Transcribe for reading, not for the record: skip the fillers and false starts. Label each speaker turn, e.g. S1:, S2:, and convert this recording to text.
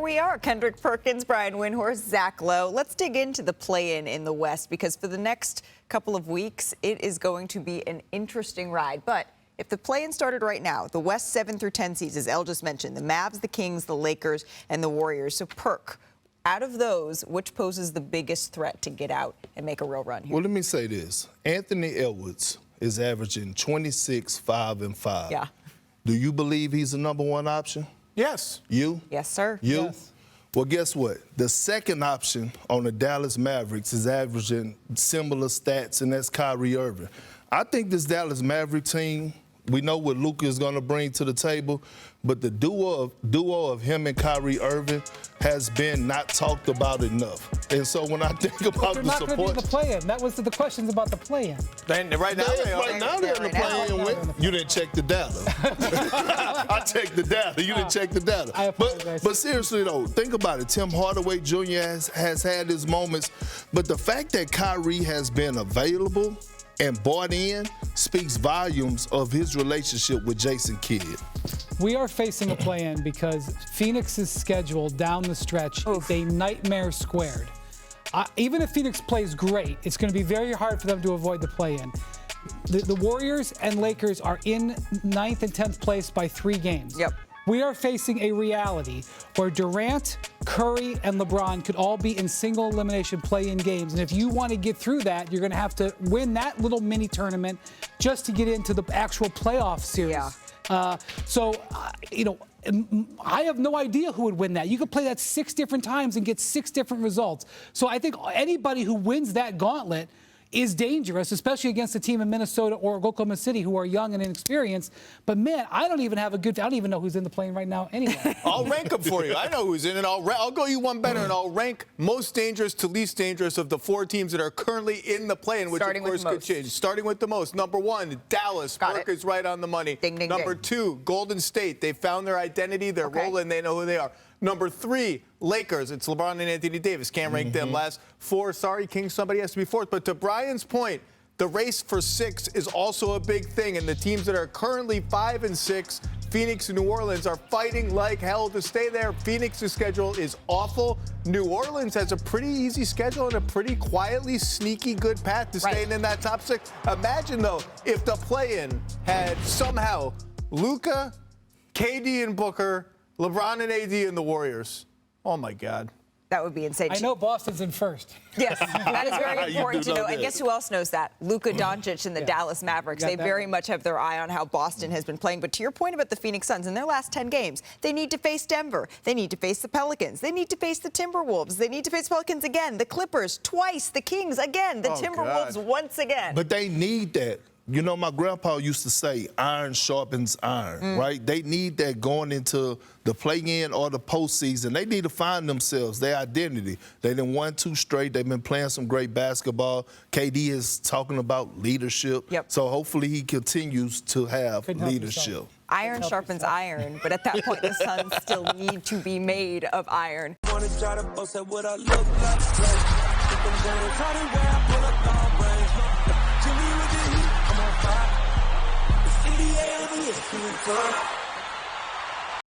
S1: we are. Kendrick Perkins, Brian Windhorst, Zach Lowe. Let's dig into the play-in in the West, because for the next couple of weeks, it is going to be an interesting ride. But if the play-in started right now, the West 7 through 10 seeds, as El just mentioned, the Mavs, the Kings, the Lakers, and the Warriors. So, Perk, out of those, which poses the biggest threat to get out and make a real run here?
S2: Well, let me say this. Anthony Edwards is averaging 26, 5, and 5.
S1: Yeah.
S2: Do you believe he's the number one option?
S3: Yes.
S2: You?
S1: Yes, sir.
S2: You?
S3: Yes.
S2: Well, guess what? The second option on the Dallas Mavericks is averaging similar stats, and that's Kyrie Irving. I think this Dallas Maverick team, we know what Luka is going to bring to the table, but the duo of him and Kyrie Irving has been not talked about enough. And so when I think about the support,
S4: they're not going to be in the play-in. That was the questions about the play-in.
S3: Right now they are.
S2: Right now they're in the play-in. You didn't check the data. I checked the data. You didn't check the data.
S4: I apologize.
S2: But seriously though, think about it. Tim Hardaway Jr. has had his moments, but the fact that Kyrie has been available and bought in speaks volumes of his relationship with Jason Kidd.
S4: We are facing a play-in because Phoenix's schedule down the stretch is a nightmare squared. Even if Phoenix plays great, it's going to be very hard for them to avoid the play-in. The Warriors and Lakers are in 9th and 10th place by 3 games.
S1: Yep.
S4: We are facing a reality where Durant, Curry, and LeBron could all be in single elimination play-in games. And if you want to get through that, you're going to have to win that little mini tournament just to get into the actual playoff series.
S1: Yeah.
S4: I have no idea who would win that. You could play that 6 different times and get 6 different results. So I think anybody who wins that gauntlet is dangerous, especially against a team in Minnesota or Oklahoma City who are young and inexperienced. But, man, I don't even know who's in the plane right now anyway.
S3: I'll rank them for you. I know who's in it. I'll go you one better, and I'll rank most dangerous to least dangerous of the 4 teams that are currently in the play-in, which, of course, could change. Starting with the most. Number 1, Dallas. Perk is right on the money.
S1: Ding, ding,
S3: Number
S1: ding.
S3: 2, Golden State. They found their identity. They're rolling. They know who they are. Number 3, Lakers. It's LeBron and Anthony Davis. Can't rank them last. 4, sorry, Kings, somebody has to be 4th. But to Brian's point, the race for 6 is also a big thing. And the teams that are currently 5 and 6, Phoenix and New Orleans, are fighting like hell to stay there. Phoenix's schedule is awful. New Orleans has a pretty easy schedule and a pretty quietly sneaky good path to staying in that top 6. Imagine, though, if the play-in had somehow Luka, KD and Booker, LeBron and AD and the Warriors. Oh, my God.
S1: That would be insane.
S4: I know Boston's in first.
S1: Yes, that is very important to know. And guess who else knows that? Luka Doncic and the Dallas Mavericks. They very much have their eye on how Boston has been playing. But to your point about the Phoenix Suns, in their last 10 games, they need to face Denver. They need to face the Pelicans. They need to face the Timberwolves. They need to face the Pelicans again. The Clippers twice. The Kings again. The Timberwolves once again.
S2: But they need that. You know, my grandpa used to say, iron sharpens iron, right? They need that going into the play-in or the postseason. They need to find themselves, their identity. They done won 2 straight. They've been playing some great basketball. KD is talking about leadership.
S1: Yep.
S2: So hopefully he continues to have leadership.
S1: Iron sharpens iron, but at that point, the Suns still need to be made of iron.
S5: Wanna try to boast at what I look like. Keep them going, try to wear, I pull up long range. Jimmy with the heat, I'm on fire. It's NBA over here,